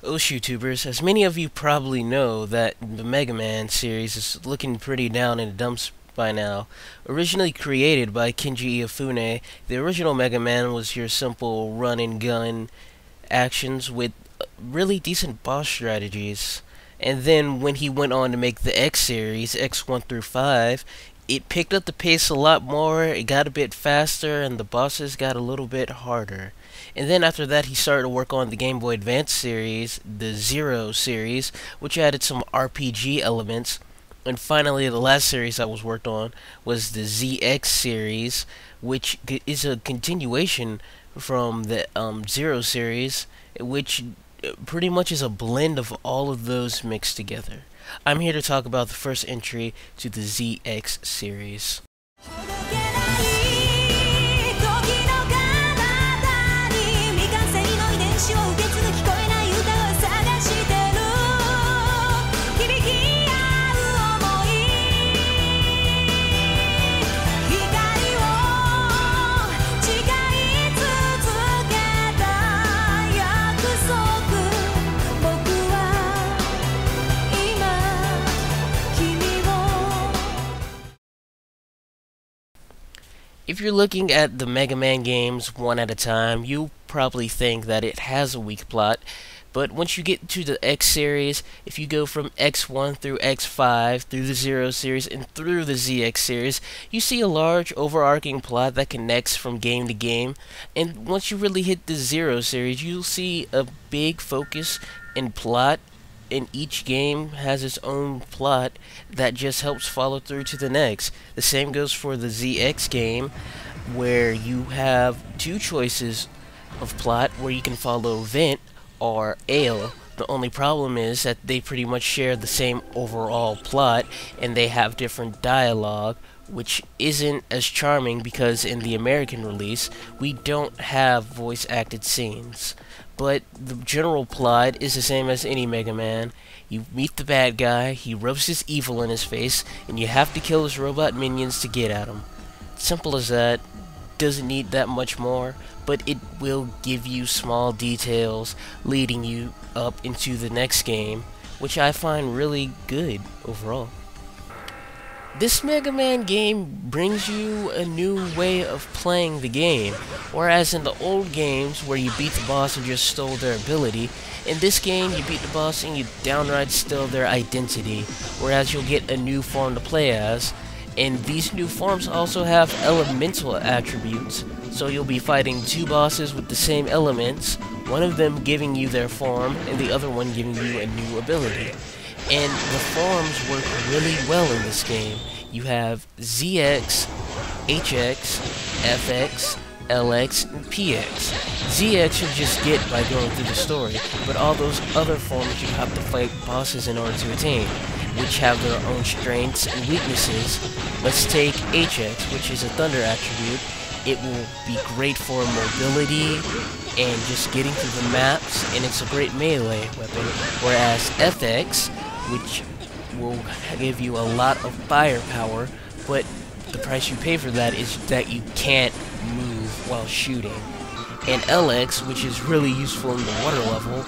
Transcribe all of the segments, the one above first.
Osh YouTubers, as many of you probably know that the Megaman series is looking pretty down in the dumps by now. Originally created by Kenji Iofune, the original Mega Man was your simple run and gun actions with really decent boss strategies. And then when he went on to make the X series, X1 through 5, it picked up the pace a lot more, it got a bit faster, and the bosses got a little bit harder. And then after that, he started to work on the Game Boy Advance series, the Zero series, which added some RPG elements. And finally, the last series that was worked on was the ZX series, which is a continuation from the Zero series, which pretty much is a blend of all of those mixed together. I'm here to talk about the first entry to the ZX series. If you're looking at the Mega Man games one at a time, you'll probably think that it has a weak plot, but once you get to the X series, if you go from X1 through X5, through the Zero series, and through the ZX series, you see a large overarching plot that connects from game to game, and once you really hit the Zero series, you'll see a big focus in plot, and each game has its own plot that just helps follow through to the next. The same goes for the ZX game, where you have two choices of plot where you can follow Vent or Ale. The only problem is that they pretty much share the same overall plot, and they have different dialogue, which isn't as charming because in the American release, we don't have voice-acted scenes. But the general plot is the same as any Mega Man. You meet the bad guy, he rubs his evil in his face, and you have to kill his robot minions to get at him. Simple as that. Doesn't need that much more, but it will give you small details leading you up into the next game, which I find really good overall. This Mega Man game brings you a new way of playing the game, whereas in the old games where you beat the boss and just stole their ability, in this game you beat the boss and you downright steal their identity, whereas you'll get a new form to play as, and these new forms also have elemental attributes, so you'll be fighting two bosses with the same elements, one of them giving you their form and the other one giving you a new ability. And the forms work really well in this game. You have ZX, HX, FX, LX, and PX. ZX you just get by going through the story, but all those other forms you have to fight bosses in order to attain, which have their own strengths and weaknesses. Let's take HX, which is a thunder attribute. It will be great for mobility and just getting through the maps, and it's a great melee weapon, whereas FX, which will give you a lot of firepower, but the price you pay for that is that you can't move while shooting. And LX, which is really useful in the water level,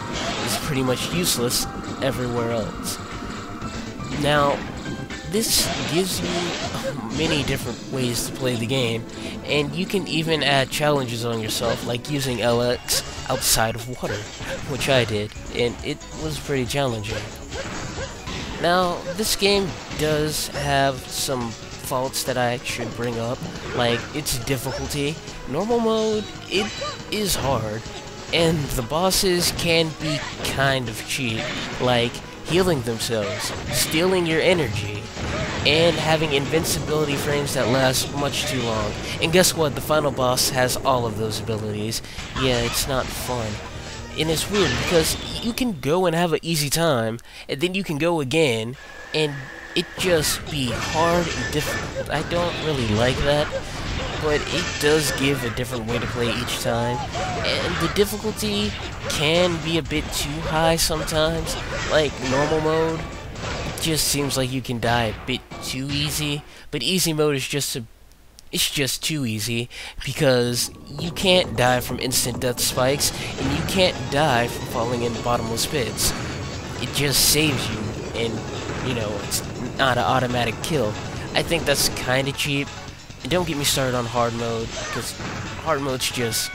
is pretty much useless everywhere else. Now, this gives you many different ways to play the game, and you can even add challenges on yourself, like using LX outside of water, which I did, and it was pretty challenging. Now, this game does have some faults that I should bring up, like its difficulty. Normal mode, it is hard, and the bosses can be kind of cheap, like healing themselves, stealing your energy, and having invincibility frames that last much too long. And guess what? The final boss has all of those abilities. Yeah, it's not fun. And it's weird because you can go and have an easy time, and then you can go again, and it just be hard and difficult. I don't really like that, but it does give a different way to play each time, and the difficulty can be a bit too high sometimes. Like normal mode, it just seems like you can die a bit too easy, but easy mode is just a it's just too easy because you can't die from instant death spikes and you can't die from falling in bottomless pits. It just saves you, and it's not an automatic kill. I think that's kind of cheap. And don't get me started on hard mode, because hard mode's just...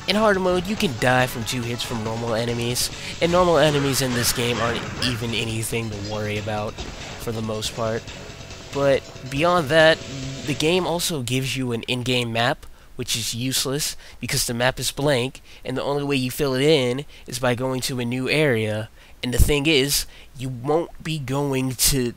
In hard mode, you can die from 2 hits from normal enemies, and normal enemies in this game aren't even anything to worry about, for the most part. But beyond that, the game also gives you an in-game map, which is useless, because the map is blank, and the only way you fill it in is by going to a new area. And the thing is, you won't be going to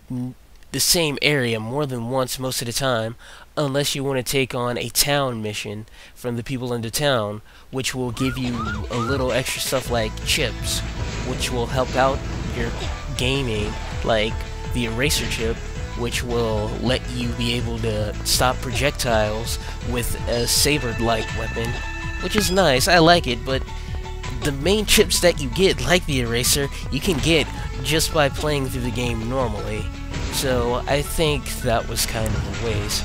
the same area more than once most of the time, unless you want to take on a town mission from the people in the town, which will give you a little extra stuff like chips, which will help out your gaming, like the eraser chip, which will let you be able to stop projectiles with a saber-like weapon, which is nice. I like it, but the main chips that you get, like the eraser, you can get just by playing through the game normally. So I think that was kind of a waste.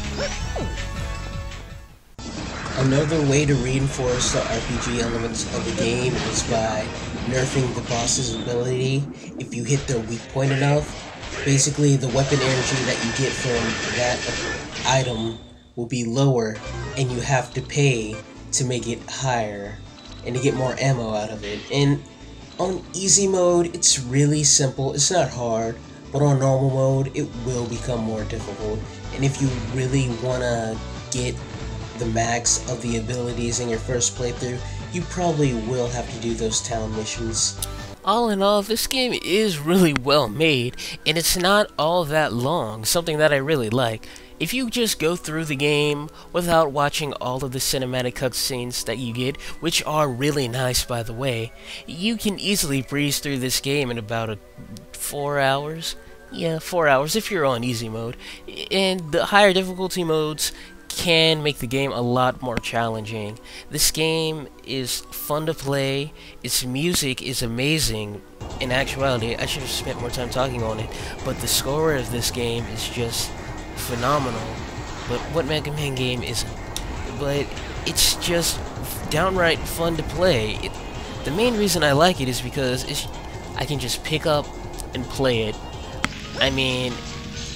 Another way to reinforce the RPG elements of the game is by nerfing the boss's ability if you hit their weak point enough. Basically, the weapon energy that you get from that item will be lower, and you have to pay to make it higher and to get more ammo out of it. And on easy mode, it's really simple. It's not hard. But on normal mode, it will become more difficult. And if you really want to get the max of the abilities in your first playthrough, you probably will have to do those town missions. All in all, this game is really well made, and it's not all that long, something that I really like. If you just go through the game without watching all of the cinematic cutscenes that you get, which are really nice by the way, you can easily breeze through this game in about 4 hours. Yeah, 4 hours if you're on easy mode. And the higher difficulty modes can make the game a lot more challenging. This game is fun to play, its music is amazing. In actuality, I should have spent more time talking on it, but the score of this game is just phenomenal. But what Mega Man game isn't? But it's just downright fun to play. The main reason I like it is because I can just pick up and play it. I mean,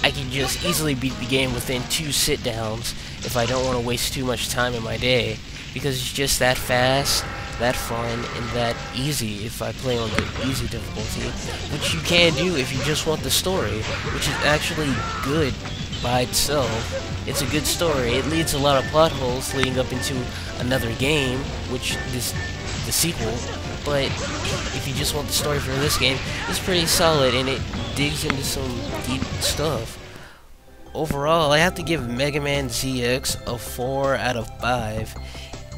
I can just easily beat the game within 2 sit-downs if I don't want to waste too much time in my day, because it's just that fast, that fun, and that easy if I play on the easy difficulty, which you can do if you just want the story, which is actually good by itself. It's a good story. It leads a lot of plot holes leading up into another game, which is the sequel, but if you just want the story for this game, it's pretty solid, and it digs into some deep stuff. Overall, I have to give Mega Man ZX a 4 out of 5.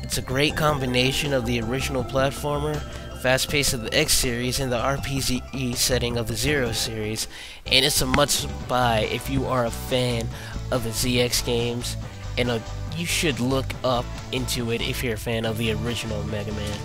It's a great combination of the original platformer, fast pace of the X series, and the RPG setting of the Zero series, and it's a must buy if you are a fan of the ZX games, and you should look up into it if you're a fan of the original Mega Man.